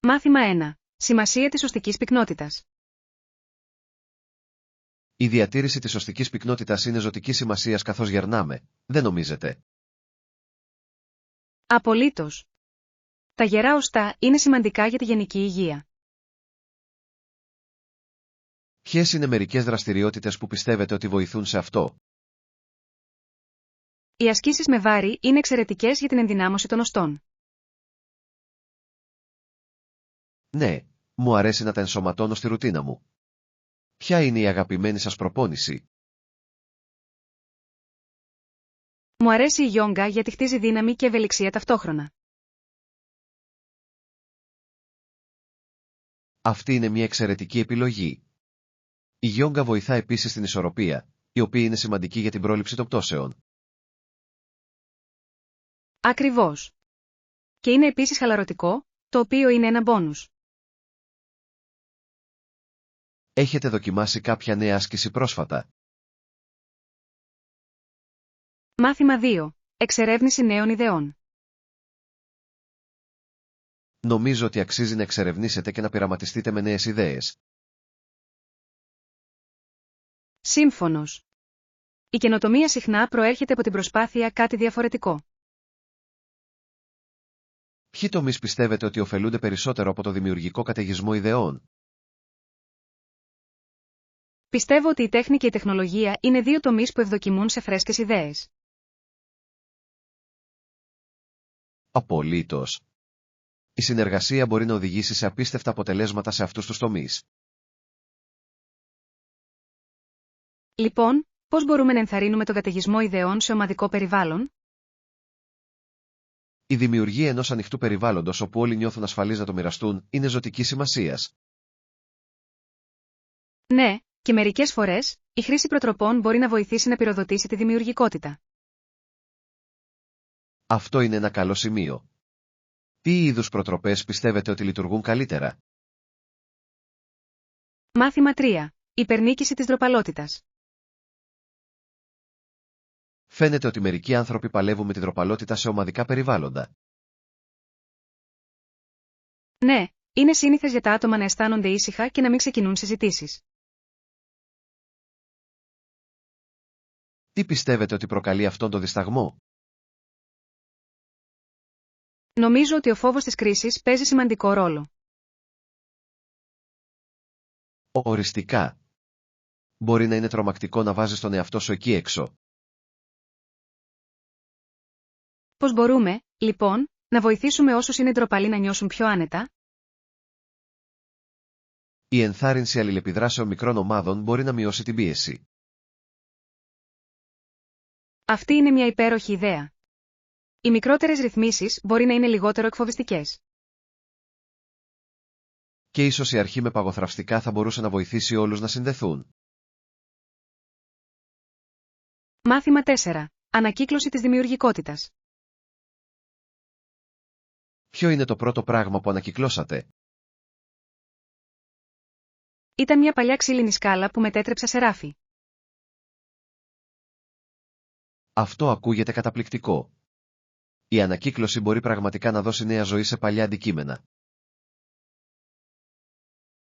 Μάθημα 1. Σημασία της οστικής πυκνότητας. Η διατήρηση της οστικής πυκνότητας είναι ζωτικής σημασίας καθώς γερνάμε, δεν νομίζετε? Απολύτως. Τα γερά οστά είναι σημαντικά για τη γενική υγεία. Ποιες είναι μερικές δραστηριότητες που πιστεύετε ότι βοηθούν σε αυτό? Οι ασκήσεις με βάρη είναι εξαιρετικές για την ενδυνάμωση των οστών. Ναι, μου αρέσει να τα ενσωματώνω στη ρουτίνα μου. Ποια είναι η αγαπημένη σας προπόνηση? Μου αρέσει η γιόγκα γιατί χτίζει δύναμη και ευελιξία ταυτόχρονα. Αυτή είναι μια εξαιρετική επιλογή. Η γιόγκα βοηθά επίσης στην ισορροπία, η οποία είναι σημαντική για την πρόληψη των πτώσεων. Ακριβώς. Και είναι επίσης χαλαρωτικό, το οποίο είναι ένα μπόνους. Έχετε δοκιμάσει κάποια νέα άσκηση πρόσφατα? Μάθημα 2. Εξερεύνηση νέων ιδεών. Νομίζω ότι αξίζει να εξερευνήσετε και να πειραματιστείτε με νέες ιδέες. Σύμφωνος. Η καινοτομία συχνά προέρχεται από την προσπάθεια κάτι διαφορετικό. Ποιοι τομείς πιστεύετε ότι ωφελούνται περισσότερο από το δημιουργικό καταιγισμό ιδεών? Πιστεύω ότι η τέχνη και η τεχνολογία είναι δύο τομείς που ευδοκιμούν σε φρέσκες ιδέες. Απολύτως. Η συνεργασία μπορεί να οδηγήσει σε απίστευτα αποτελέσματα σε αυτούς τους τομείς. Λοιπόν, πώς μπορούμε να ενθαρρύνουμε τον καταιγισμό ιδεών σε ομαδικό περιβάλλον? Η δημιουργία ενός ανοιχτού περιβάλλοντος όπου όλοι νιώθουν ασφαλείς να το μοιραστούν είναι ζωτικής σημασίας. Ναι, και μερικές φορές, η χρήση προτροπών μπορεί να βοηθήσει να πυροδοτήσει τη δημιουργικότητα. Αυτό είναι ένα καλό σημείο. Τι είδους προτροπές πιστεύετε ότι λειτουργούν καλύτερα? Μάθημα 3. Υπερνίκηση της ντροπαλότητας. Φαίνεται ότι μερικοί άνθρωποι παλεύουν με τη ντροπαλότητα σε ομαδικά περιβάλλοντα. Ναι, είναι σύνηθες για τα άτομα να αισθάνονται ήσυχα και να μην ξεκινούν συζητήσεις. Τι πιστεύετε ότι προκαλεί αυτόν τον δισταγμό? Νομίζω ότι ο φόβος της κρίσης παίζει σημαντικό ρόλο. Οριστικά. Μπορεί να είναι τρομακτικό να βάζεις τον εαυτό σου εκεί έξω. Πώς μπορούμε, λοιπόν, να βοηθήσουμε όσους είναι ντροπαλοί να νιώσουν πιο άνετα? Η ενθάρρυνση αλληλεπιδράσεων μικρών ομάδων μπορεί να μειώσει την πίεση. Αυτή είναι μια υπέροχη ιδέα. Οι μικρότερες ρυθμίσεις μπορεί να είναι λιγότερο εκφοβιστικές. Και ίσως η αρχή με παγοθραυστικά θα μπορούσε να βοηθήσει όλους να συνδεθούν. Μάθημα 4. Ανακύκλωση της δημιουργικότητας. Ποιο είναι το πρώτο πράγμα που ανακυκλώσατε? Ήταν μια παλιά ξύλινη σκάλα που μετέτρεψα σε ράφι. Αυτό ακούγεται καταπληκτικό. Η ανακύκλωση μπορεί πραγματικά να δώσει νέα ζωή σε παλιά αντικείμενα.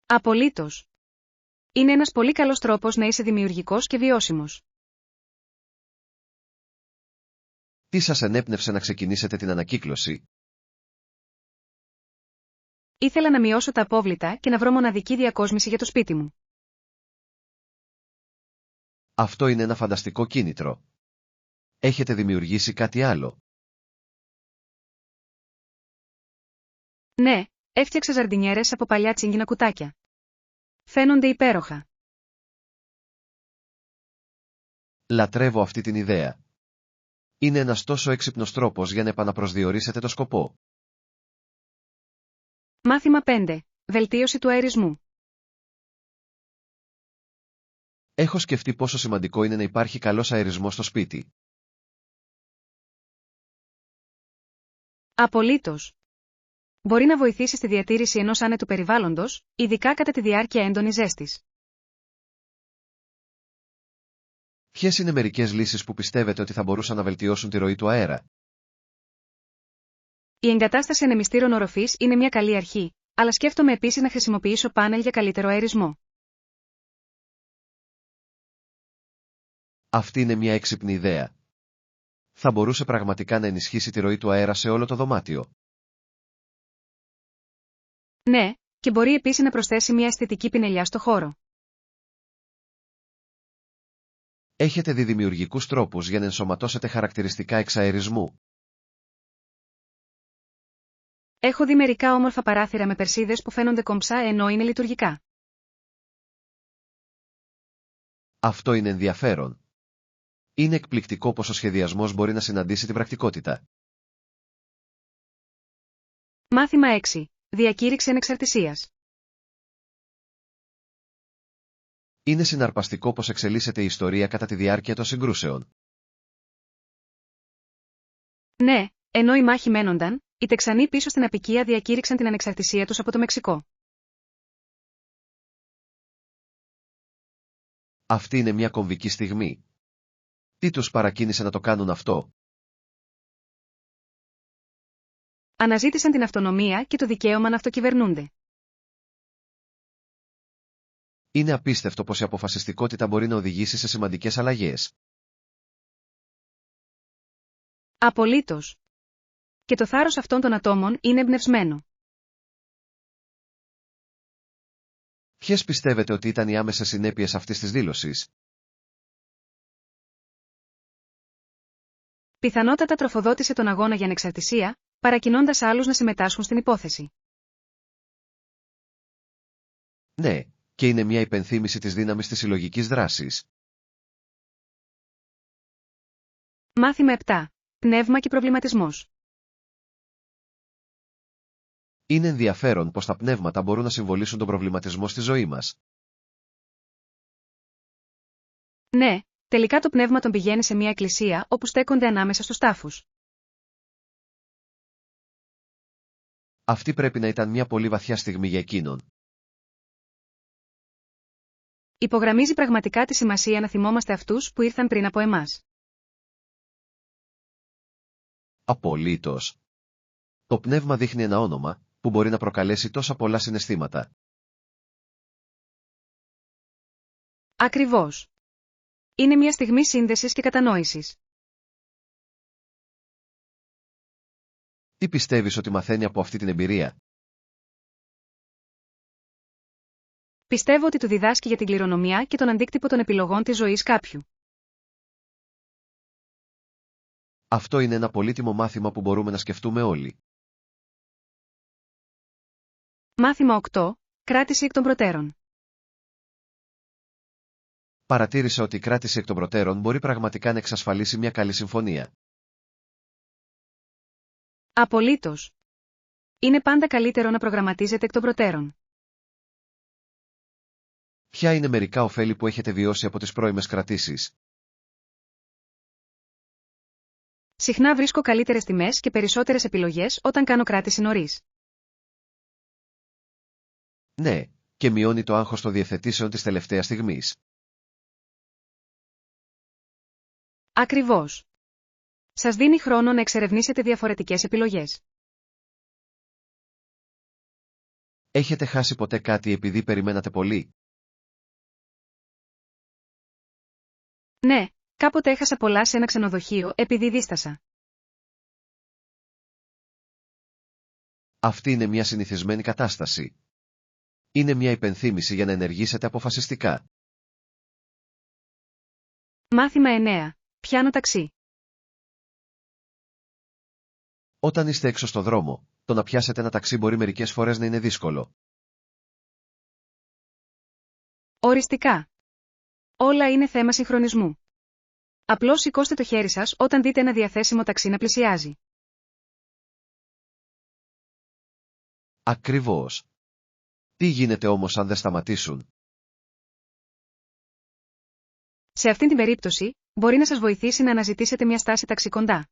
Απολύτως. Είναι ένας πολύ καλός τρόπος να είσαι δημιουργικός και βιώσιμος. Τι σας ενέπνευσε να ξεκινήσετε την ανακύκλωση? Ήθελα να μειώσω τα απόβλητα και να βρω μοναδική διακόσμηση για το σπίτι μου. Αυτό είναι ένα φανταστικό κίνητρο. Έχετε δημιουργήσει κάτι άλλο? Ναι, έφτιαξα ζαρντινιέρες από παλιά τσίγκινα κουτάκια. Φαίνονται υπέροχα. Λατρεύω αυτή την ιδέα. Είναι ένας τόσο έξυπνος τρόπος για να επαναπροσδιορίσετε το σκοπό. Μάθημα 5. Βελτίωση του αερισμού. Έχω σκεφτεί πόσο σημαντικό είναι να υπάρχει καλός αερισμός στο σπίτι. Απολύτως. Μπορεί να βοηθήσει στη διατήρηση ενός άνετου περιβάλλοντος, ειδικά κατά τη διάρκεια έντονης ζέστης. Ποιες είναι μερικές λύσεις που πιστεύετε ότι θα μπορούσαν να βελτιώσουν τη ροή του αέρα? Η εγκατάσταση ανεμιστήρων οροφής είναι μια καλή αρχή, αλλά σκέφτομαι επίσης να χρησιμοποιήσω πάνελ για καλύτερο αερισμό. Αυτή είναι μια έξυπνη ιδέα. Θα μπορούσε πραγματικά να ενισχύσει τη ροή του αέρα σε όλο το δωμάτιο. Ναι, και μπορεί επίσης να προσθέσει μια αισθητική πινελιά στο χώρο. Έχετε δει δημιουργικούς τρόπους για να ενσωματώσετε χαρακτηριστικά εξαερισμού. Έχω δει μερικά όμορφα παράθυρα με περσίδες που φαίνονται κομψά ενώ είναι λειτουργικά. Αυτό είναι ενδιαφέρον. Είναι εκπληκτικό πως ο σχεδιασμός μπορεί να συναντήσει την πρακτικότητα. Μάθημα 6. Διακήρυξη ανεξαρτησίας. Είναι συναρπαστικό πως εξελίσσεται η ιστορία κατά τη διάρκεια των συγκρούσεων. Ναι, ενώ οι μάχοι μένονταν, οι Τεξανοί πίσω στην αποικία διακήρυξαν την ανεξαρτησία τους από το Μεξικό. Αυτή είναι μια κομβική στιγμή. Τι τους παρακίνησε να το κάνουν αυτό? Αναζήτησαν την αυτονομία και το δικαίωμα να αυτοκυβερνούνται. Είναι απίστευτο πως η αποφασιστικότητα μπορεί να οδηγήσει σε σημαντικές αλλαγές. Απολύτως. Και το θάρρος αυτών των ατόμων είναι εμπνευσμένο. Ποιες πιστεύετε ότι ήταν οι άμεσες συνέπειες αυτής της δήλωσης? Πιθανότατα τροφοδότησε τον αγώνα για ανεξαρτησία, παρακινώντας άλλους να συμμετάσχουν στην υπόθεση. Ναι, και είναι μια υπενθύμηση της δύναμης της συλλογικής δράσης. Μάθημα 7. Πνεύμα και προβληματισμός. Είναι ενδιαφέρον πως τα πνεύματα μπορούν να συμβολήσουν τον προβληματισμό στη ζωή μας. Ναι, τελικά το πνεύμα τον πηγαίνει σε μια εκκλησία όπου στέκονται ανάμεσα στους τάφους. Αυτή πρέπει να ήταν μια πολύ βαθιά στιγμή για εκείνον. Υπογραμμίζει πραγματικά τη σημασία να θυμόμαστε αυτούς που ήρθαν πριν από εμάς. Απολύτως. Το πνεύμα δείχνει ένα όνομα, που μπορεί να προκαλέσει τόσα πολλά συναισθήματα. Ακριβώς. Είναι μια στιγμή σύνδεσης και κατανόησης. Τι πιστεύεις ότι μαθαίνει από αυτή την εμπειρία? Πιστεύω ότι του διδάσκει για την κληρονομιά και τον αντίκτυπο των επιλογών της ζωής κάποιου. Αυτό είναι ένα πολύτιμο μάθημα που μπορούμε να σκεφτούμε όλοι. Μάθημα 8. Κράτηση εκ των προτέρων. Παρατήρησα ότι η κράτηση εκ των προτέρων μπορεί πραγματικά να εξασφαλίσει μια καλή συμφωνία. Απολύτως. Είναι πάντα καλύτερο να προγραμματίζετε εκ των προτέρων. Ποια είναι μερικά ωφέλη που έχετε βιώσει από τις πρώιμες κρατήσεις? Συχνά βρίσκω καλύτερες τιμές και περισσότερες επιλογές όταν κάνω κράτηση νωρίς. Ναι, και μειώνει το άγχος των διευθετήσεων της τελευταίας στιγμής. Ακριβώς. Σας δίνει χρόνο να εξερευνήσετε διαφορετικές επιλογές. Έχετε χάσει ποτέ κάτι επειδή περιμένατε πολύ? Ναι, κάποτε έχασα πολλά σε ένα ξενοδοχείο επειδή δίστασα. Αυτή είναι μια συνηθισμένη κατάσταση. Είναι μια υπενθύμηση για να ενεργήσετε αποφασιστικά. Μάθημα 9. Πιάνω ταξί. Όταν είστε έξω στο δρόμο, το να πιάσετε ένα ταξί μπορεί μερικές φορές να είναι δύσκολο. Οριστικά. Όλα είναι θέμα συγχρονισμού. Απλώς σηκώστε το χέρι σας όταν δείτε ένα διαθέσιμο ταξί να πλησιάζει. Ακριβώς. Τι γίνεται όμως αν δεν σταματήσουν? Σε αυτήν την περίπτωση, μπορεί να σας βοηθήσει να αναζητήσετε μια στάση ταξί κοντά.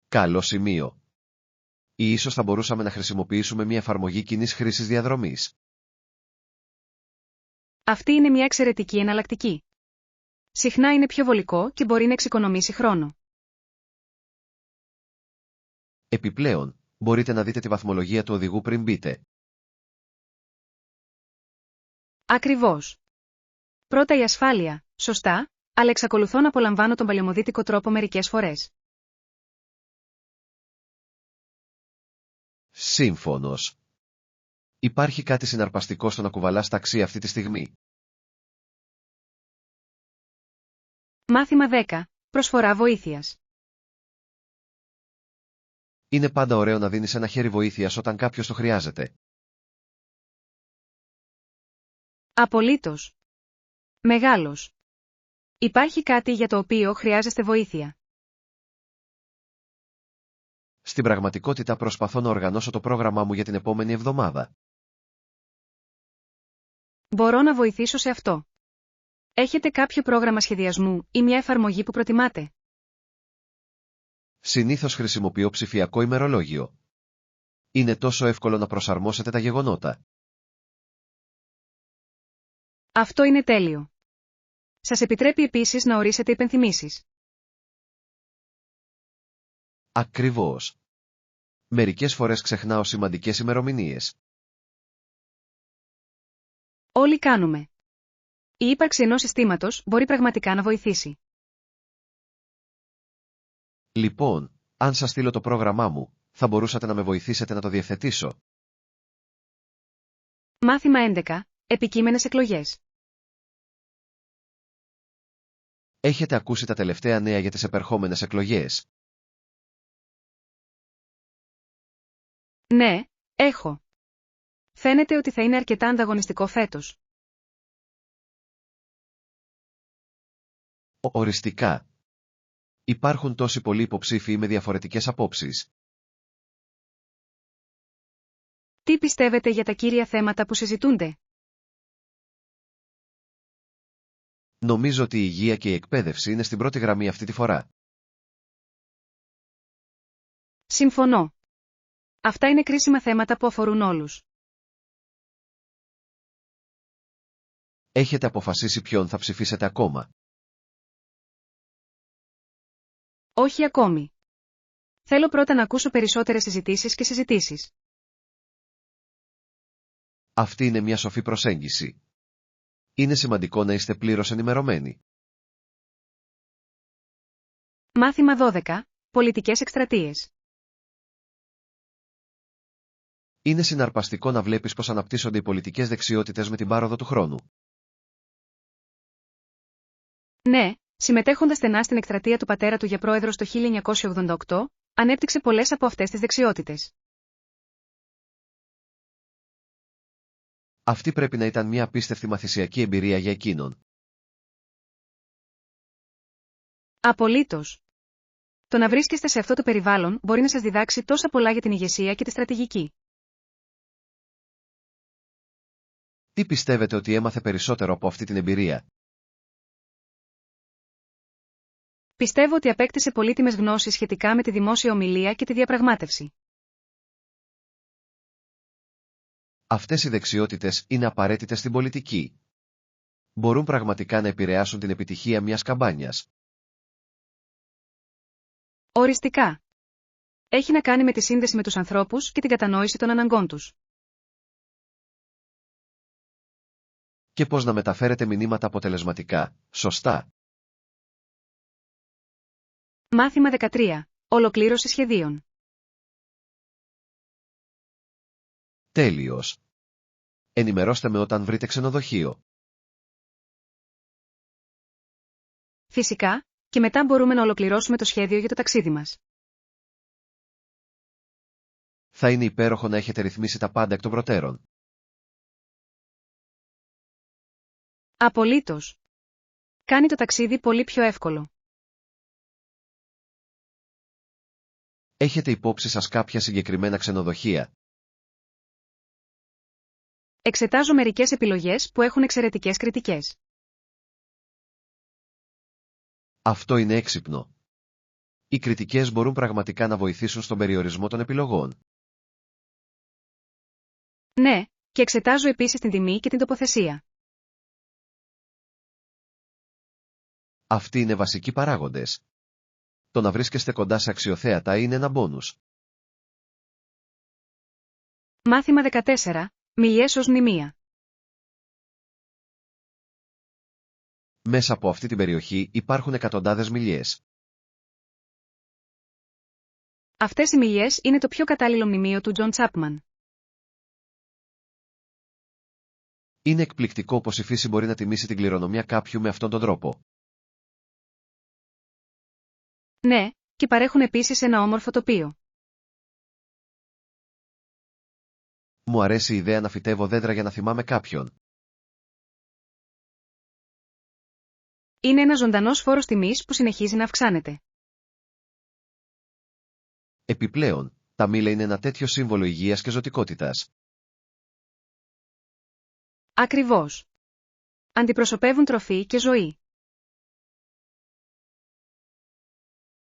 Καλό σημείο. Ή ίσως θα μπορούσαμε να χρησιμοποιήσουμε μια εφαρμογή κοινής χρήσης διαδρομής. Αυτή είναι μια εξαιρετική εναλλακτική. Συχνά είναι πιο βολικό και μπορεί να εξοικονομήσει χρόνο. Επιπλέον, Μπορείτε να δείτε τη βαθμολογία του οδηγού πριν μπείτε. Ακριβώς. Πρώτα η ασφάλεια, σωστά, αλλά εξακολουθώ να απολαμβάνω τον παλαιομοδίτικο τρόπο μερικές φορές. Σύμφωνος. Υπάρχει κάτι συναρπαστικό στο να κουβαλάς ταξί αυτή τη στιγμή. Μάθημα 10. Προσφορά βοήθειας. Είναι πάντα ωραίο να δίνεις ένα χέρι βοήθειας όταν κάποιος το χρειάζεται. Απολύτως. Μεγάλος. Υπάρχει κάτι για το οποίο χρειάζεστε βοήθεια. Στην πραγματικότητα προσπαθώ να οργανώσω το πρόγραμμά μου για την επόμενη εβδομάδα. Μπορώ να βοηθήσω σε αυτό. Έχετε κάποιο πρόγραμμα σχεδιασμού ή μια εφαρμογή που προτιμάτε? Συνήθως χρησιμοποιώ ψηφιακό ημερολόγιο. Είναι τόσο εύκολο να προσαρμόσετε τα γεγονότα. Αυτό είναι τέλειο. Σας επιτρέπει επίσης να ορίσετε υπενθυμίσεις. Ακριβώς. Μερικές φορές ξεχνάω σημαντικές ημερομηνίες. Όλοι κάνουμε. Η ύπαρξη ενός συστήματος μπορεί πραγματικά να βοηθήσει. Λοιπόν, αν σας στείλω το πρόγραμμά μου, θα μπορούσατε να με βοηθήσετε να το διευθετήσω. Μάθημα 11. Επικείμενες εκλογές. Έχετε ακούσει τα τελευταία νέα για τις επερχόμενες εκλογές? Ναι, έχω. Φαίνεται ότι θα είναι αρκετά ανταγωνιστικό φέτος. Οριστικά. Υπάρχουν τόσοι πολλοί υποψήφοι με διαφορετικές απόψεις. Τι πιστεύετε για τα κύρια θέματα που συζητούνται? Νομίζω ότι η υγεία και η εκπαίδευση είναι στην πρώτη γραμμή αυτή τη φορά. Συμφωνώ. Αυτά είναι κρίσιμα θέματα που αφορούν όλους. Έχετε αποφασίσει ποιον θα ψηφίσετε ακόμα? Όχι ακόμη. Θέλω πρώτα να ακούσω περισσότερες συζητήσεις και συζητήσεις. Αυτή είναι μια σοφή προσέγγιση. Είναι σημαντικό να είστε πλήρως ενημερωμένοι. Μάθημα 12. Πολιτικές εκστρατείες. Είναι συναρπαστικό να βλέπεις πως αναπτύσσονται οι πολιτικές δεξιότητες με την πάροδο του χρόνου. Ναι, συμμετέχοντας στενά στην εκστρατεία του πατέρα του για πρόεδρο το 1988, ανέπτυξε πολλές από αυτές τις δεξιότητες. Αυτή πρέπει να ήταν μια απίστευτη μαθησιακή εμπειρία για εκείνον. Απολύτως. Το να βρίσκεστε σε αυτό το περιβάλλον μπορεί να σας διδάξει τόσα πολλά για την ηγεσία και τη στρατηγική. Τι πιστεύετε ότι έμαθε περισσότερο από αυτή την εμπειρία? Πιστεύω ότι απέκτησε πολύτιμες γνώσεις σχετικά με τη δημόσια ομιλία και τη διαπραγμάτευση. Αυτές οι δεξιότητες είναι απαραίτητες στην πολιτική. Μπορούν πραγματικά να επηρεάσουν την επιτυχία μιας καμπάνιας. Οριστικά. Έχει να κάνει με τη σύνδεση με τους ανθρώπους και την κατανόηση των αναγκών τους. Και πώς να μεταφέρετε μηνύματα αποτελεσματικά, σωστά. Μάθημα 13. Ολοκλήρωση σχεδίων. Τέλειος. Ενημερώστε με όταν βρείτε ξενοδοχείο. Φυσικά, και μετά μπορούμε να ολοκληρώσουμε το σχέδιο για το ταξίδι μας. Θα είναι υπέροχο να έχετε ρυθμίσει τα πάντα εκ των προτέρων. Απολύτως. Κάνει το ταξίδι πολύ πιο εύκολο. Έχετε υπόψη σας κάποια συγκεκριμένα ξενοδοχεία? Εξετάζω μερικές επιλογές που έχουν εξαιρετικές κριτικές. Αυτό είναι έξυπνο. Οι κριτικές μπορούν πραγματικά να βοηθήσουν στον περιορισμό των επιλογών. Ναι, και εξετάζω επίσης την τιμή και την τοποθεσία. Αυτοί είναι βασικοί παράγοντες. Το να βρίσκεστε κοντά σε αξιοθέατα είναι ένα μπόνους. Μάθημα 14. Μιλιές ως μνημεία. Μέσα από αυτή την περιοχή υπάρχουν εκατοντάδες μιλιές. Αυτές οι μιλιές είναι το πιο κατάλληλο μνημείο του Τζον Τσάπμαν. Είναι εκπληκτικό πως η φύση μπορεί να τιμήσει την κληρονομιά κάποιου με αυτόν τον τρόπο. Ναι, και παρέχουν επίσης ένα όμορφο τοπίο. Μου αρέσει η ιδέα να φυτεύω δέντρα για να θυμάμαι κάποιον. Είναι ένα ζωντανός φόρος τιμής που συνεχίζει να αυξάνεται. Επιπλέον, τα μήλα είναι ένα τέτοιο σύμβολο υγείας και ζωτικότητας. Ακριβώς. Αντιπροσωπεύουν τροφή και ζωή.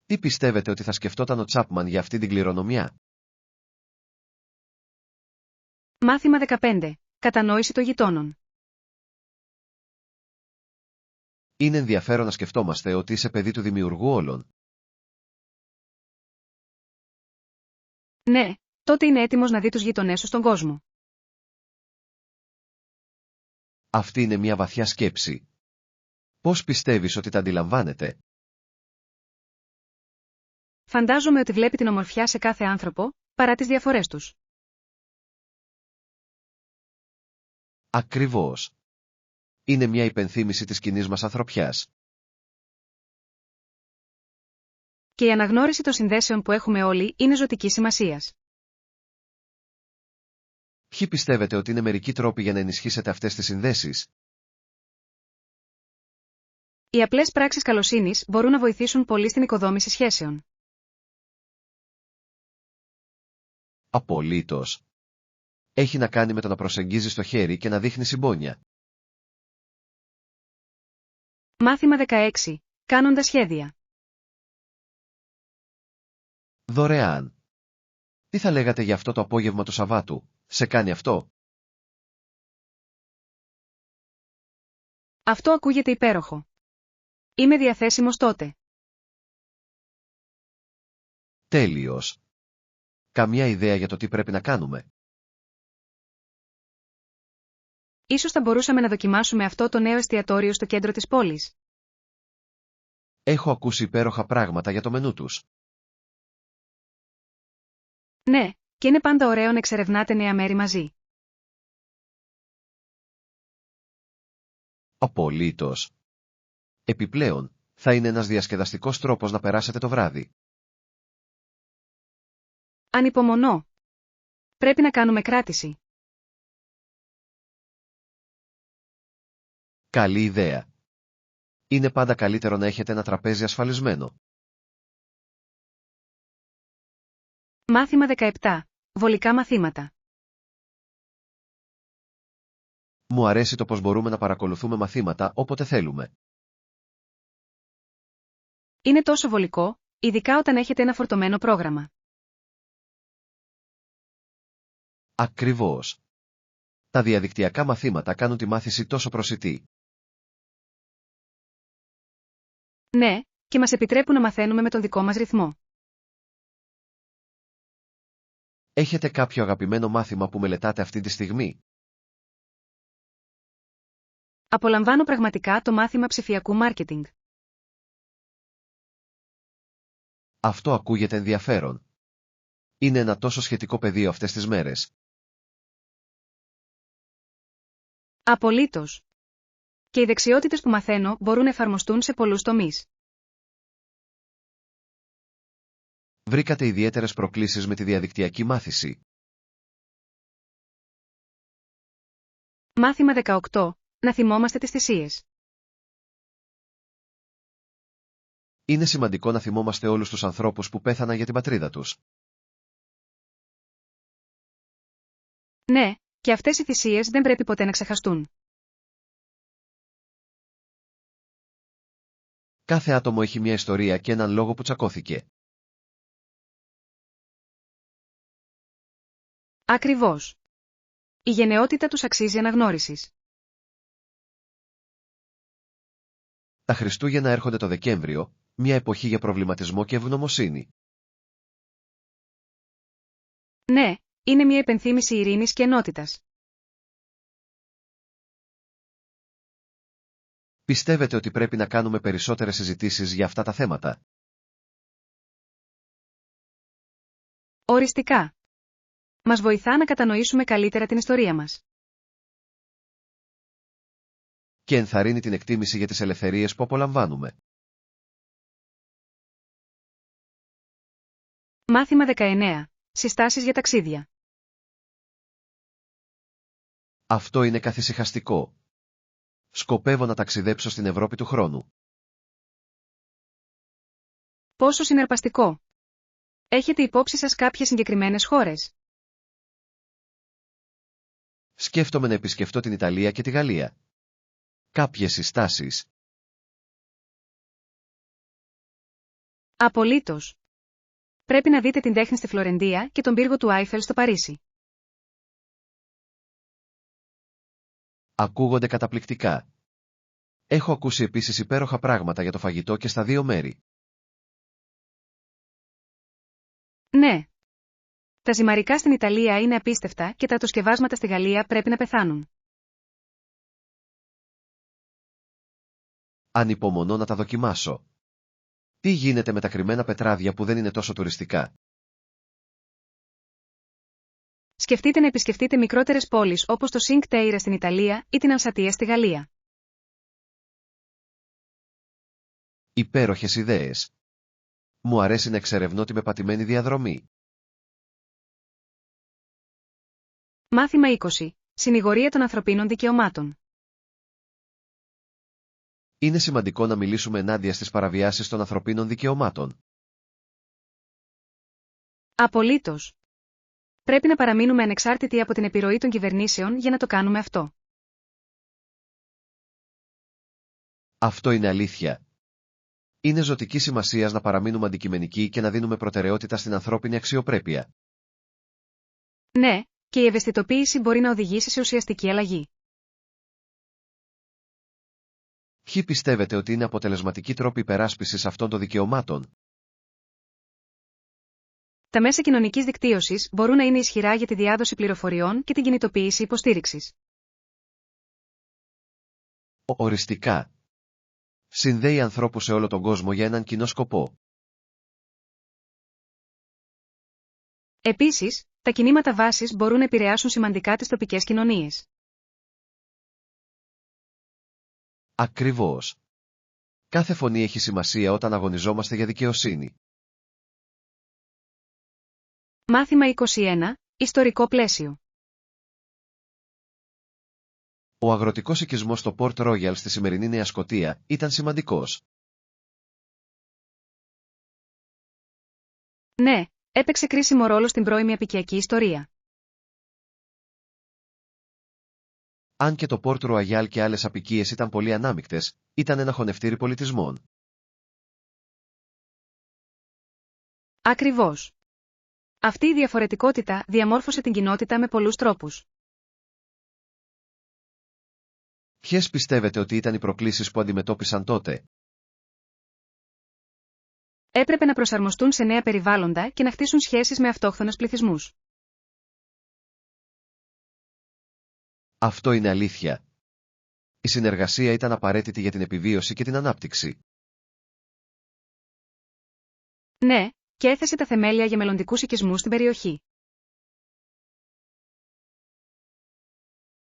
Τι πιστεύετε ότι θα σκεφτόταν ο Τσάπμαν για αυτή την κληρονομιά? Μάθημα 15. Κατανόηση των γειτόνων. Είναι ενδιαφέρον να σκεφτόμαστε ότι είσαι παιδί του δημιουργού όλων. Ναι, τότε είναι έτοιμος να δει τους γειτονές σου στον κόσμο. Αυτή είναι μια βαθιά σκέψη. Πώς πιστεύεις ότι τα αντιλαμβάνεται? Φαντάζομαι ότι βλέπει την ομορφιά σε κάθε άνθρωπο, παρά τις διαφορές τους. Ακριβώς. Είναι μια υπενθύμηση της κοινής μας ανθρωπιάς. Και η αναγνώριση των συνδέσεων που έχουμε όλοι είναι ζωτικής σημασίας. Ποιοι πιστεύετε ότι είναι μερικοί τρόποι για να ενισχύσετε αυτές τις συνδέσεις? Οι απλές πράξεις καλοσύνης μπορούν να βοηθήσουν πολύ στην οικοδόμηση σχέσεων. Απολύτως. Έχει να κάνει με το να προσεγγίζεις το χέρι και να δείχνει συμπόνια. Μάθημα 16. Κάνοντας σχέδια. Δωρεάν. Τι θα λέγατε για αυτό το απόγευμα του Σαββάτου? Σε κάνει αυτό? Αυτό ακούγεται υπέροχο. Είμαι διαθέσιμος τότε. Τέλειος. Καμιά ιδέα για το τι πρέπει να κάνουμε? Ίσως θα μπορούσαμε να δοκιμάσουμε αυτό το νέο εστιατόριο στο κέντρο της πόλης. Έχω ακούσει υπέροχα πράγματα για το μενού τους. Ναι, και είναι πάντα ωραίο να εξερευνάτε νέα μέρη μαζί. Απολύτως. Επιπλέον, θα είναι ένας διασκεδαστικός τρόπος να περάσετε το βράδυ. Ανυπομονώ. Πρέπει να κάνουμε κράτηση. Καλή ιδέα. Είναι πάντα καλύτερο να έχετε ένα τραπέζι ασφαλισμένο. Μάθημα 17. Βολικά μαθήματα. Μου αρέσει το πως μπορούμε να παρακολουθούμε μαθήματα όποτε θέλουμε. Είναι τόσο βολικό, ειδικά όταν έχετε ένα φορτωμένο πρόγραμμα. Ακριβώς. Τα διαδικτυακά μαθήματα κάνουν τη μάθηση τόσο προσιτή. Ναι, και μας επιτρέπουν να μαθαίνουμε με τον δικό μας ρυθμό. Έχετε κάποιο αγαπημένο μάθημα που μελετάτε αυτή τη στιγμή? Απολαμβάνω πραγματικά το μάθημα ψηφιακού μάρκετινγκ. Αυτό ακούγεται ενδιαφέρον. Είναι ένα τόσο σχετικό πεδίο αυτές τις μέρες. Απολύτως. Και οι δεξιότητες που μαθαίνω μπορούν να εφαρμοστούν σε πολλούς τομείς. Βρήκατε ιδιαίτερες προκλήσεις με τη διαδικτυακή μάθηση? Μάθημα 18. Να θυμόμαστε τις θυσίες. Είναι σημαντικό να θυμόμαστε όλους τους ανθρώπους που πέθαναν για την πατρίδα τους. Ναι, και αυτές οι θυσίες δεν πρέπει ποτέ να ξεχαστούν. Κάθε άτομο έχει μια ιστορία και έναν λόγο που τσακώθηκε. Ακριβώς. Η γενναιότητα τους αξίζει αναγνώρισης. Τα Χριστούγεννα έρχονται το Δεκέμβριο, μια εποχή για προβληματισμό και ευγνωμοσύνη. Ναι, είναι μια υπενθύμηση ειρήνης και ενότητας. Πιστεύετε ότι πρέπει να κάνουμε περισσότερες συζητήσεις για αυτά τα θέματα? Οριστικά. Μας βοηθά να κατανοήσουμε καλύτερα την ιστορία μας. Και ενθαρρύνει την εκτίμηση για τις ελευθερίες που απολαμβάνουμε. Μάθημα 19. Συστάσεις για ταξίδια. Αυτό είναι καθησυχαστικό. Σκοπεύω να ταξιδέψω στην Ευρώπη του χρόνου. Πόσο συναρπαστικό! Έχετε υπόψη σας κάποιες συγκεκριμένες χώρες? Σκέφτομαι να επισκεφτώ την Ιταλία και τη Γαλλία. Κάποιες συστάσεις? Απολύτως. Πρέπει να δείτε την τέχνη στη Φλωρεντία και τον πύργο του Άιφελ στο Παρίσι. Ακούγονται καταπληκτικά. Έχω ακούσει επίσης υπέροχα πράγματα για το φαγητό και στα δύο μέρη. Ναι. Τα ζυμαρικά στην Ιταλία είναι απίστευτα και τα ατοσκευάσματα στη Γαλλία πρέπει να πεθάνουν. Ανυπομονώ να τα δοκιμάσω. Τι γίνεται με τα κρυμμένα πετράδια που δεν είναι τόσο τουριστικά? Σκεφτείτε να επισκεφτείτε μικρότερες πόλεις όπως το Cinque Terre στην Ιταλία ή την Αλσατία στη Γαλλία. Υπέροχες ιδέες. Μου αρέσει να εξερευνώ τη μεπατημένη διαδρομή. Μάθημα 20. Συνηγορία των ανθρωπίνων δικαιωμάτων. Είναι σημαντικό να μιλήσουμε ενάντια στις παραβιάσεις των ανθρωπίνων δικαιωμάτων. Απολύτως. Πρέπει να παραμείνουμε ανεξάρτητοι από την επιρροή των κυβερνήσεων για να το κάνουμε αυτό. Αυτό είναι αλήθεια. Είναι ζωτική σημασίας να παραμείνουμε αντικειμενικοί και να δίνουμε προτεραιότητα στην ανθρώπινη αξιοπρέπεια. Ναι, και η ευαισθητοποίηση μπορεί να οδηγήσει σε ουσιαστική αλλαγή. Ποιοι πιστεύετε ότι είναι αποτελεσματικοί τρόποι υπεράσπισης αυτών των δικαιωμάτων? Τα μέσα κοινωνικής δικτύωσης μπορούν να είναι ισχυρά για τη διάδοση πληροφοριών και την κινητοποίηση υποστήριξης. Οριστικά. Συνδέει ανθρώπους σε όλο τον κόσμο για έναν κοινό σκοπό. Επίσης, τα κινήματα βάσης μπορούν να επηρεάσουν σημαντικά τις τοπικές κοινωνίες. Ακριβώς. Κάθε φωνή έχει σημασία όταν αγωνιζόμαστε για δικαιοσύνη. Μάθημα 21. Ιστορικό πλαίσιο. Ο αγροτικός οικισμός στο Port Royal στη σημερινή Νέα Σκωτία ήταν σημαντικός. Ναι, έπαιξε κρίσιμο ρόλο στην πρώιμη απικιακή ιστορία. Αν και το Port Royal και άλλες απικίες ήταν πολύ ανάμεικτες, ήταν ένα χωνευτήρι πολιτισμών. Ακριβώς. Αυτή η διαφορετικότητα διαμόρφωσε την κοινότητα με πολλούς τρόπους. Ποιες πιστεύετε ότι ήταν οι προκλήσεις που αντιμετώπισαν τότε? Έπρεπε να προσαρμοστούν σε νέα περιβάλλοντα και να χτίσουν σχέσεις με αυτόχθονες πληθυσμούς. Αυτό είναι αλήθεια. Η συνεργασία ήταν απαραίτητη για την επιβίωση και την ανάπτυξη. Ναι, και έθεσε τα θεμέλια για μελλοντικούς οικισμούς στην περιοχή.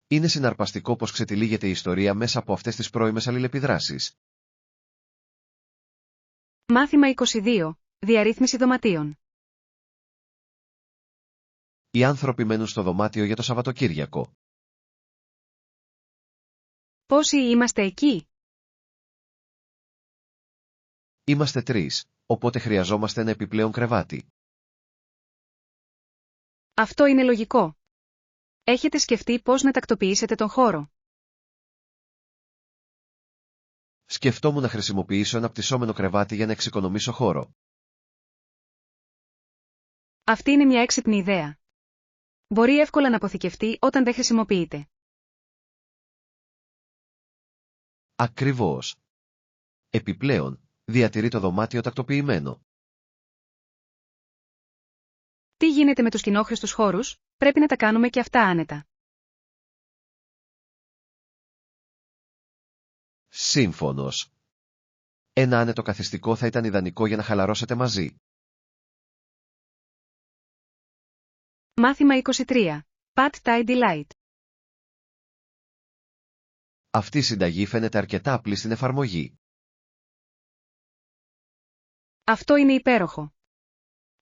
Είναι συναρπαστικό πως ξετυλίγεται η ιστορία μέσα από αυτές τις πρώιμες αλληλεπιδράσεις. Μάθημα 22. Διαρρύθμιση δωματίων. Οι άνθρωποι μένουν στο δωμάτιο για το Σαββατοκύριακο. Πόσοι είμαστε εκεί? Είμαστε 3, οπότε χρειαζόμαστε ένα επιπλέον κρεβάτι. Αυτό είναι λογικό. Έχετε σκεφτεί πώς να τακτοποιήσετε τον χώρο? Σκεφτόμουν να χρησιμοποιήσω ένα πτυσσόμενο κρεβάτι για να εξοικονομήσω χώρο. Αυτή είναι μια έξυπνη ιδέα. Μπορεί εύκολα να αποθηκευτεί όταν δεν χρησιμοποιείται. Ακριβώς. Επιπλέον, διατηρεί το δωμάτιο τακτοποιημένο. Τι γίνεται με τους κοινόχρηστους χώρους, πρέπει να τα κάνουμε και αυτά άνετα. Σύμφωνος. Ένα άνετο καθιστικό θα ήταν ιδανικό για να χαλαρώσετε μαζί. Μάθημα 23. Pad Thai Delight. Αυτή η συνταγή φαίνεται αρκετά απλή στην εφαρμογή. Αυτό είναι υπέροχο.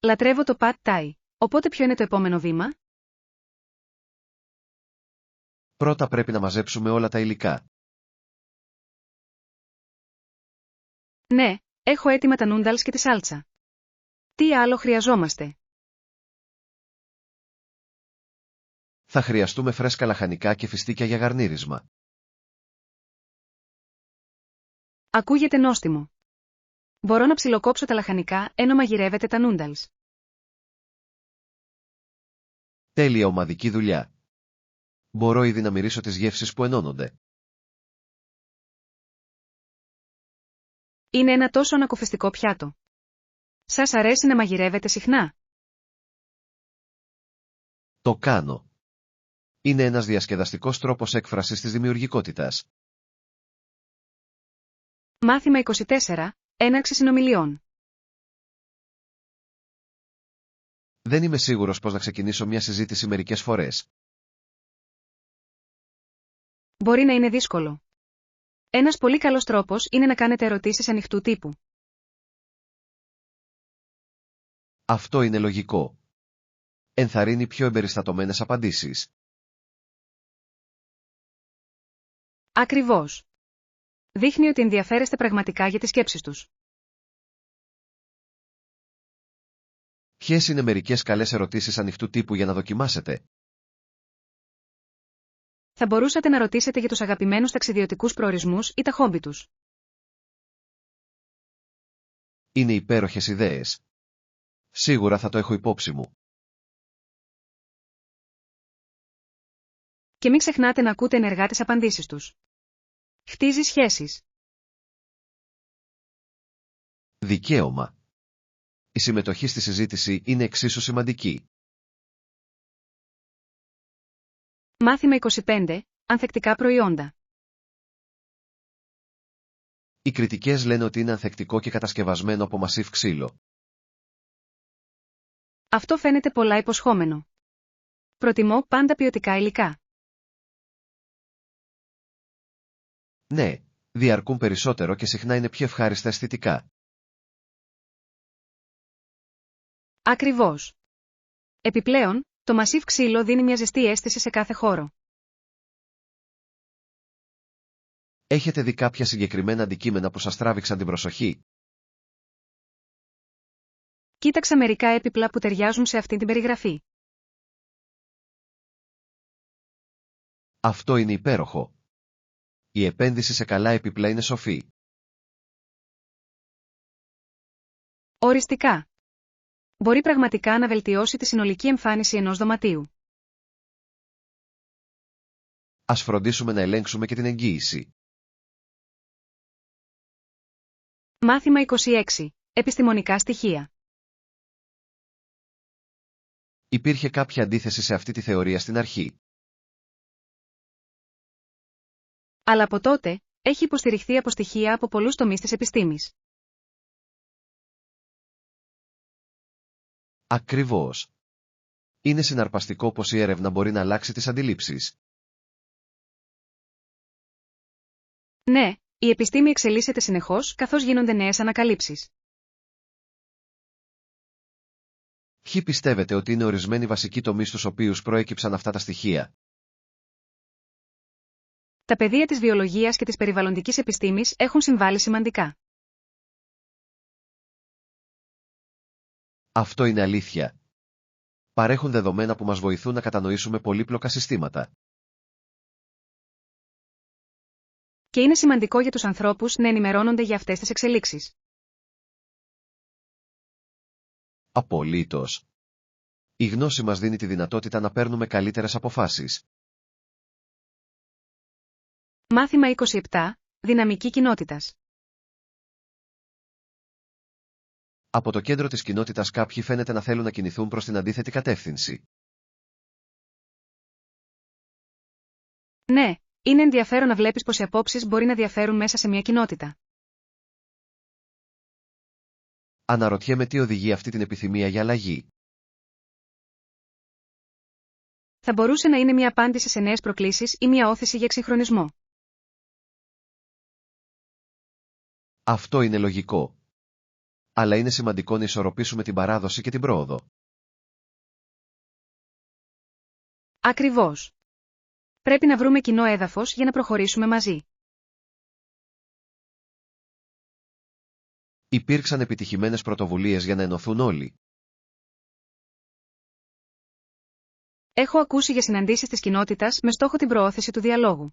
Λατρεύω το Pad Thai. Οπότε ποιο είναι το επόμενο βήμα? Πρώτα πρέπει να μαζέψουμε όλα τα υλικά. Ναι, έχω έτοιμα τα noodles και τη σάλτσα. Τι άλλο χρειαζόμαστε? Θα χρειαστούμε φρέσκα λαχανικά και φιστίκια για γαρνίρισμα. Ακούγεται νόστιμο. Μπορώ να ψιλοκόψω τα λαχανικά ενώ μαγειρεύετε τα noodles. Τέλεια ομαδική δουλειά. Μπορώ ήδη να μυρίσω τις γεύσεις που ενώνονται. Είναι ένα τόσο ανακουφιστικό πιάτο. Σας αρέσει να μαγειρεύετε συχνά? Το κάνω. Είναι ένας διασκεδαστικός τρόπος έκφρασης της δημιουργικότητας. Μάθημα 24. Έναρξη συνομιλιών. Δεν είμαι σίγουρος πώς να ξεκινήσω μια συζήτηση μερικές φορές. Μπορεί να είναι δύσκολο. Ένας πολύ καλός τρόπος είναι να κάνετε ερωτήσεις ανοιχτού τύπου. Αυτό είναι λογικό. Ενθαρρύνει πιο εμπεριστατωμένες απαντήσεις. Ακριβώς. Δείχνει ότι ενδιαφέρεστε πραγματικά για τις σκέψεις τους. Ποιες είναι μερικές καλές ερωτήσεις ανοιχτού τύπου για να δοκιμάσετε? Θα μπορούσατε να ρωτήσετε για τους αγαπημένους ταξιδιωτικούς προορισμούς ή τα χόμπι τους. Είναι υπέροχες ιδέες. Σίγουρα θα το έχω υπόψη μου. Και μην ξεχνάτε να ακούτε ενεργά τις απαντήσεις τους. Χτίζει σχέσεις. Δικαίωμα. Η συμμετοχή στη συζήτηση είναι εξίσου σημαντική. Μάθημα 25. Ανθεκτικά προϊόντα. Οι κριτικές λένε ότι είναι ανθεκτικό και κατασκευασμένο από μασίφ ξύλο. Αυτό φαίνεται πολλά υποσχόμενο. Προτιμώ πάντα ποιοτικά υλικά. Ναι, διαρκούν περισσότερο και συχνά είναι πιο ευχάριστα αισθητικά. Ακριβώς. Επιπλέον, το μασίφ ξύλο δίνει μια ζεστή αίσθηση σε κάθε χώρο. Έχετε δει κάποια συγκεκριμένα αντικείμενα που σας τράβηξαν την προσοχή? Κοίταξα μερικά έπιπλα που ταιριάζουν σε αυτή την περιγραφή. Αυτό είναι υπέροχο. Η επένδυση σε καλά έπιπλα είναι σοφή. Οριστικά. Μπορεί πραγματικά να βελτιώσει τη συνολική εμφάνιση ενός δωματίου. Ας φροντίσουμε να ελέγξουμε και την εγγύηση. Μάθημα 26. Επιστημονικά στοιχεία. Υπήρχε κάποια αντίθεση σε αυτή τη θεωρία στην αρχή. Αλλά από τότε, έχει υποστηριχθεί από στοιχεία από πολλούς τομείς της επιστήμης. Ακριβώς. Είναι συναρπαστικό πως η έρευνα μπορεί να αλλάξει τις αντιλήψεις. Ναι, η επιστήμη εξελίσσεται συνεχώς καθώς γίνονται νέες ανακαλύψεις. Ποιοι πιστεύετε ότι είναι ορισμένοι βασικοί τομείς στους οποίους προέκυψαν αυτά τα στοιχεία? Τα πεδία της βιολογίας και της περιβαλλοντικής επιστήμης έχουν συμβάλει σημαντικά. Αυτό είναι αλήθεια. Παρέχουν δεδομένα που μας βοηθούν να κατανοήσουμε πολύπλοκα συστήματα. Και είναι σημαντικό για τους ανθρώπους να ενημερώνονται για αυτές τις εξελίξεις. Απολύτως. Η γνώση μας δίνει τη δυνατότητα να παίρνουμε καλύτερες αποφάσεις. Μάθημα 27. Δυναμική κοινότητας. Από το κέντρο της κοινότητας κάποιοι φαίνεται να θέλουν να κινηθούν προς την αντίθετη κατεύθυνση. Ναι, είναι ενδιαφέρον να βλέπεις πως οι απόψεις μπορεί να διαφέρουν μέσα σε μια κοινότητα. Αναρωτιέμαι τι οδηγεί αυτή την επιθυμία για αλλαγή. Θα μπορούσε να είναι μια απάντηση σε νέες προκλήσεις ή μια όθηση για εξυγχρονισμό. Αυτό είναι λογικό. Αλλά είναι σημαντικό να ισορροπήσουμε την παράδοση και την πρόοδο. Ακριβώς. Πρέπει να βρούμε κοινό έδαφος για να προχωρήσουμε μαζί. Υπήρξαν επιτυχημένες πρωτοβουλίες για να ενωθούν όλοι. Έχω ακούσει για συναντήσεις της κοινότητας με στόχο την προώθηση του διαλόγου.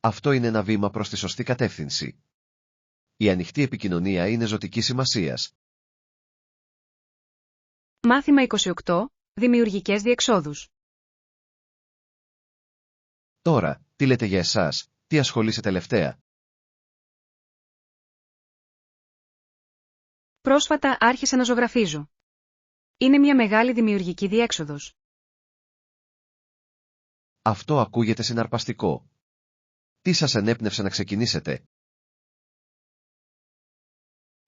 Αυτό είναι ένα βήμα προς τη σωστή κατεύθυνση. Η ανοιχτή επικοινωνία είναι ζωτικής σημασίας. Μάθημα 28. Δημιουργικές διεξόδους. Τώρα, τι λέτε για εσάς, τι ασχολείσαι τελευταία? Πρόσφατα άρχισα να ζωγραφίζω. Είναι μια μεγάλη δημιουργική διέξοδος. Αυτό ακούγεται συναρπαστικό. Τι σας ενέπνευσε να ξεκινήσετε?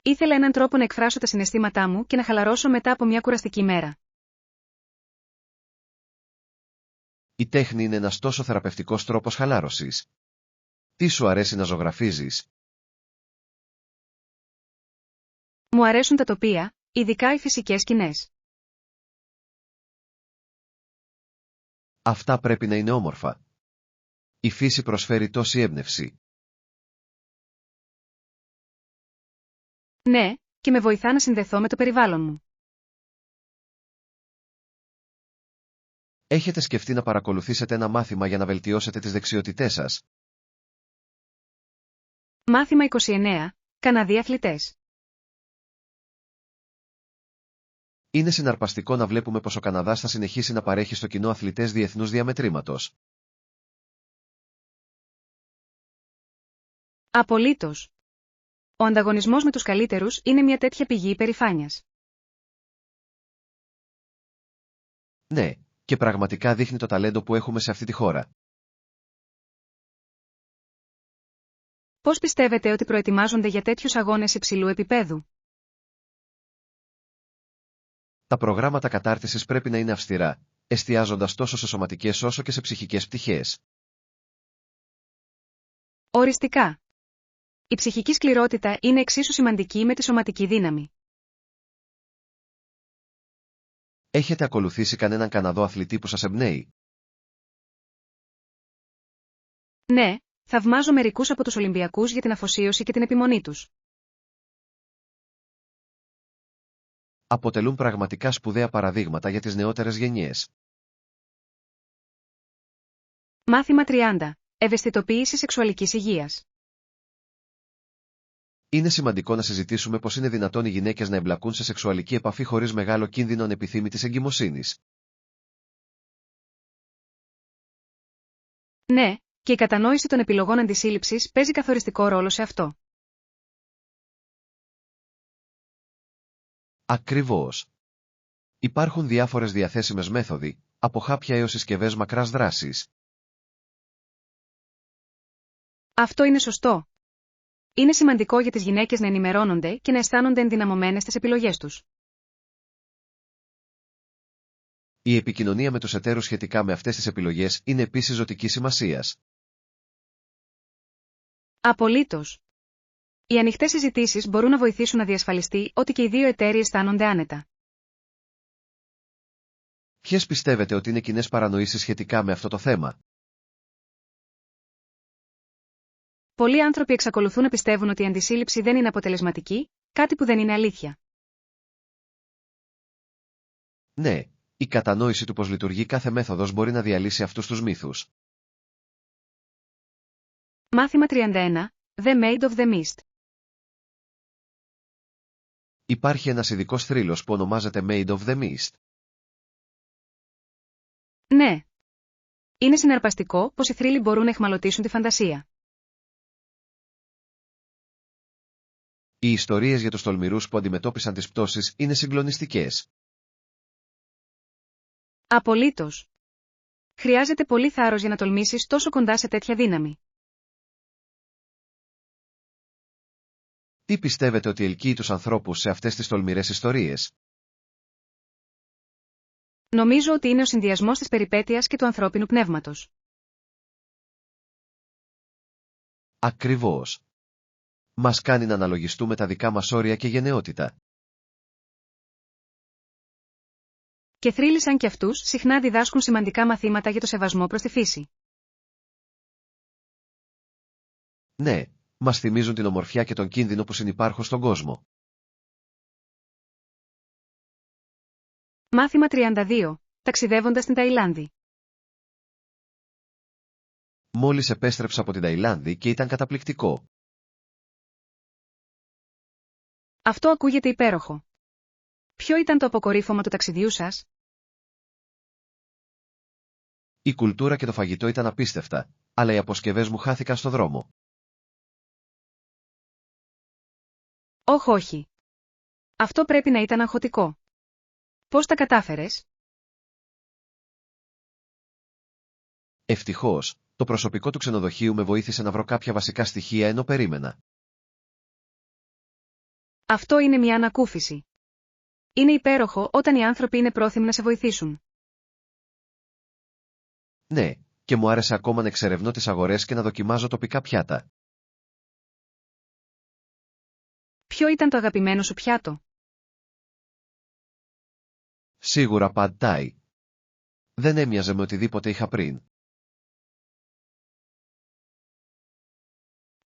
Ήθελα έναν τρόπο να εκφράσω τα συναισθήματά μου και να χαλαρώσω μετά από μια κουραστική μέρα. Η τέχνη είναι ένας τόσο θεραπευτικός τρόπος χαλάρωσης. Τι σου αρέσει να ζωγραφίζεις? Μου αρέσουν τα τοπία, ειδικά οι φυσικές σκηνές. Αυτά πρέπει να είναι όμορφα. Η φύση προσφέρει τόση έμπνευση. Ναι, και με βοηθά να συνδεθώ με το περιβάλλον μου. Έχετε σκεφτεί να παρακολουθήσετε ένα μάθημα για να βελτιώσετε τις δεξιότητές σας? Μάθημα 29. Καναδοί αθλητές. Είναι συναρπαστικό να βλέπουμε πως ο Καναδάς θα συνεχίσει να παρέχει στο κοινό αθλητές διεθνούς διαμετρήματος. Απολύτως. Ο ανταγωνισμός με τους καλύτερους είναι μια τέτοια πηγή υπερηφάνειας. Ναι, και πραγματικά δείχνει το ταλέντο που έχουμε σε αυτή τη χώρα. Πώς πιστεύετε ότι προετοιμάζονται για τέτοιους αγώνες υψηλού επίπεδου? Τα προγράμματα κατάρτισης πρέπει να είναι αυστηρά, εστιάζοντας τόσο σε σωματικές όσο και σε ψυχικές πτυχές. Οριστικά. Η ψυχική σκληρότητα είναι εξίσου σημαντική με τη σωματική δύναμη. Έχετε ακολουθήσει κανέναν Καναδό αθλητή που σας εμπνέει? Ναι, θαυμάζω μερικούς από τους Ολυμπιακούς για την αφοσίωση και την επιμονή τους. Αποτελούν πραγματικά σπουδαία παραδείγματα για τις νεότερες γενιές. Μάθημα 30. Ευαισθητοποίηση σεξουαλικής υγείας. Είναι σημαντικό να συζητήσουμε πως είναι δυνατόν οι γυναίκες να εμπλακούν σε σεξουαλική επαφή χωρίς μεγάλο κίνδυνο ανεπιθύμητης εγκυμοσύνης. Ναι, και η κατανόηση των επιλογών αντισύλληψης παίζει καθοριστικό ρόλο σε αυτό. Ακριβώς. Υπάρχουν διάφορες διαθέσιμες μέθοδοι, από χάπια έως συσκευές μακράς δράσης. Αυτό είναι σωστό. Είναι σημαντικό για τις γυναίκες να ενημερώνονται και να αισθάνονται ενδυναμωμένες στις επιλογές τους. Η επικοινωνία με τους εταίρους σχετικά με αυτές τις επιλογές είναι επίσης ζωτικής σημασίας. Απολύτως. Οι ανοιχτές συζητήσεις μπορούν να βοηθήσουν να διασφαλιστεί ότι και οι δύο εταίροι αισθάνονται άνετα. Ποιες πιστεύετε ότι είναι κοινές παρανοήσεις σχετικά με αυτό το θέμα? Πολλοί άνθρωποι εξακολουθούν να πιστεύουν ότι η αντισύλληψη δεν είναι αποτελεσματική, κάτι που δεν είναι αλήθεια. Ναι, η κατανόηση του πώς λειτουργεί κάθε μέθοδος μπορεί να διαλύσει αυτούς τους μύθους. Μάθημα 31. The Maid of the Mist. Υπάρχει ένας ειδικός θρύλος που ονομάζεται Maid of the Mist. Ναι. Είναι συναρπαστικό πως οι θρύλοι μπορούν να αιχμαλωτίσουν τη φαντασία. Οι ιστορίες για τους τολμηρούς που αντιμετώπισαν τις πτώσεις είναι συγκλονιστικές. Απολύτως. Χρειάζεται πολύ θάρρος για να τολμήσεις τόσο κοντά σε τέτοια δύναμη. Τι πιστεύετε ότι ελκύει τους ανθρώπους σε αυτές τις τολμηρές ιστορίες? Νομίζω ότι είναι ο συνδυασμός της περιπέτειας και του ανθρώπινου πνεύματος. Ακριβώς. Μας κάνει να αναλογιστούμε τα δικά μας όρια και γενναιότητα. Και θρύλοι σαν κι αυτούς συχνά διδάσκουν σημαντικά μαθήματα για το σεβασμό προς τη φύση. Ναι, μας θυμίζουν την ομορφιά και τον κίνδυνο που συνυπάρχουν στον κόσμο. Μάθημα 32. Ταξιδεύοντας στην Ταϊλάνδη. Μόλις επέστρεψα από την Ταϊλάνδη και ήταν καταπληκτικό. Αυτό ακούγεται υπέροχο. Ποιο ήταν το αποκορύφωμα του ταξιδιού σας? Η κουλτούρα και το φαγητό ήταν απίστευτα, αλλά οι αποσκευές μου χάθηκαν στο δρόμο. Όχι. Αυτό πρέπει να ήταν αγχωτικό. Πώς τα κατάφερες? Ευτυχώς, το προσωπικό του ξενοδοχείου με βοήθησε να βρω κάποια βασικά στοιχεία ενώ περίμενα. Αυτό είναι μια ανακούφιση. Είναι υπέροχο όταν οι άνθρωποι είναι πρόθυμοι να σε βοηθήσουν. Ναι, και μου άρεσε ακόμα να εξερευνώ τις αγορές και να δοκιμάζω τοπικά πιάτα. Ποιο ήταν το αγαπημένο σου πιάτο? Σίγουρα Pad Thai. Δεν έμοιαζε με οτιδήποτε είχα πριν.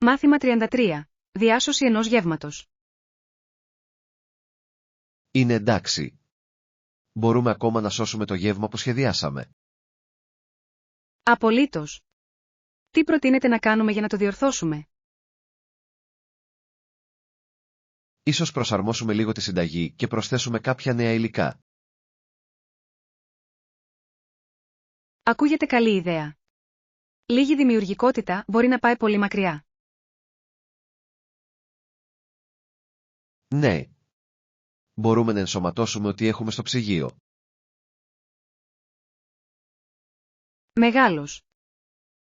Μάθημα 33. Διάσωση ενός γεύματος. Είναι εντάξει. Μπορούμε ακόμα να σώσουμε το γεύμα που σχεδιάσαμε. Απολύτως. Τι προτείνετε να κάνουμε για να το διορθώσουμε? Ίσως προσαρμόσουμε λίγο τη συνταγή και προσθέσουμε κάποια νέα υλικά. Ακούγεται καλή ιδέα. Λίγη δημιουργικότητα μπορεί να πάει πολύ μακριά. Ναι. Μπορούμε να ενσωματώσουμε ό,τι έχουμε στο ψυγείο. Μεγάλος.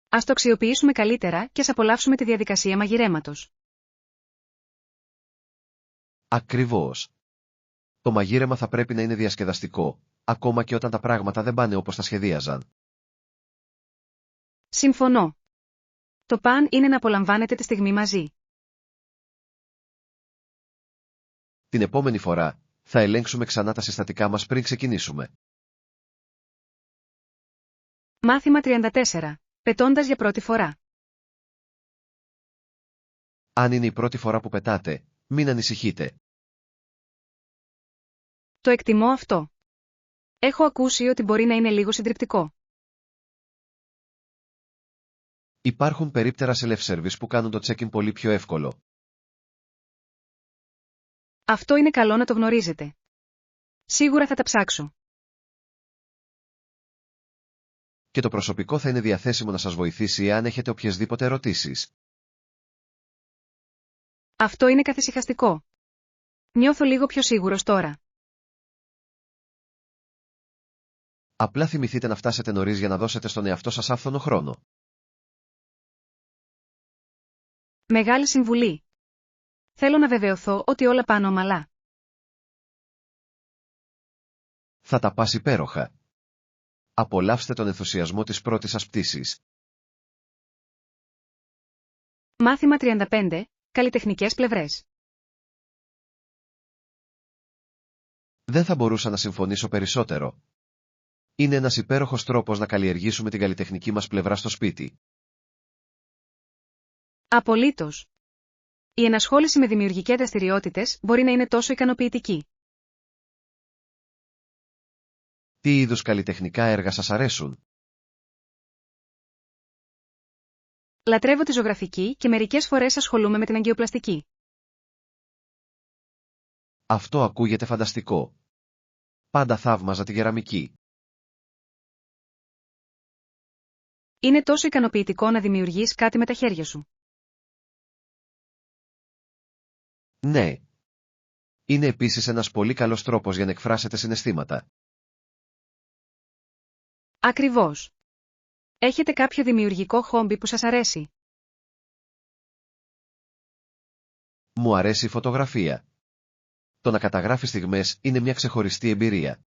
Ας το αξιοποιήσουμε καλύτερα και ας απολαύσουμε τη διαδικασία μαγειρέματος. Ακριβώς. Το μαγείρεμα θα πρέπει να είναι διασκεδαστικό, ακόμα και όταν τα πράγματα δεν πάνε όπως τα σχεδίαζαν. Συμφωνώ. Το παν είναι να απολαμβάνετε τη στιγμή μαζί. Την επόμενη φορά, θα ελέγξουμε ξανά τα συστατικά μας πριν ξεκινήσουμε. Μάθημα 34. Πετώντας για πρώτη φορά. Αν είναι η πρώτη φορά που πετάτε, μην ανησυχείτε. Το εκτιμώ αυτό. Έχω ακούσει ότι μπορεί να είναι λίγο συντριπτικό. Υπάρχουν περίπτερα self-service που κάνουν το check-in πολύ πιο εύκολο. Αυτό είναι καλό να το γνωρίζετε. Σίγουρα θα τα ψάξω. Και το προσωπικό θα είναι διαθέσιμο να σας βοηθήσει εάν έχετε οποιασδήποτε ερωτήσεις. Αυτό είναι καθησυχαστικό. Νιώθω λίγο πιο σίγουρος τώρα. Απλά θυμηθείτε να φτάσετε νωρίς για να δώσετε στον εαυτό σας άφθονο χρόνο. Μεγάλη συμβουλή. Θέλω να βεβαιωθώ ότι όλα πάνε ομαλά. Θα τα πας υπέροχα. Απολαύστε τον ενθουσιασμό της πρώτης σας πτήσης. Μάθημα 35. Καλλιτεχνικές πλευρές. Δεν θα μπορούσα να συμφωνήσω περισσότερο. Είναι ένας υπέροχος τρόπος να καλλιεργήσουμε την καλλιτεχνική μας πλευρά στο σπίτι. Απολύτως. Η ενασχόληση με δημιουργικές δραστηριότητες μπορεί να είναι τόσο ικανοποιητική. Τι είδους καλλιτεχνικά έργα σας αρέσουν? Λατρεύω τη ζωγραφική και μερικές φορές ασχολούμαι με την αγκιοπλαστική. Αυτό ακούγεται φανταστικό. Πάντα θαύμαζα τη κεραμική. Είναι τόσο ικανοποιητικό να δημιουργείς κάτι με τα χέρια σου. Ναι. Είναι επίσης ένας πολύ καλός τρόπος για να εκφράσετε συναισθήματα. Ακριβώς. Έχετε κάποιο δημιουργικό χόμπι που σας αρέσει? Μου αρέσει η φωτογραφία. Το να καταγράφει στιγμές είναι μια ξεχωριστή εμπειρία.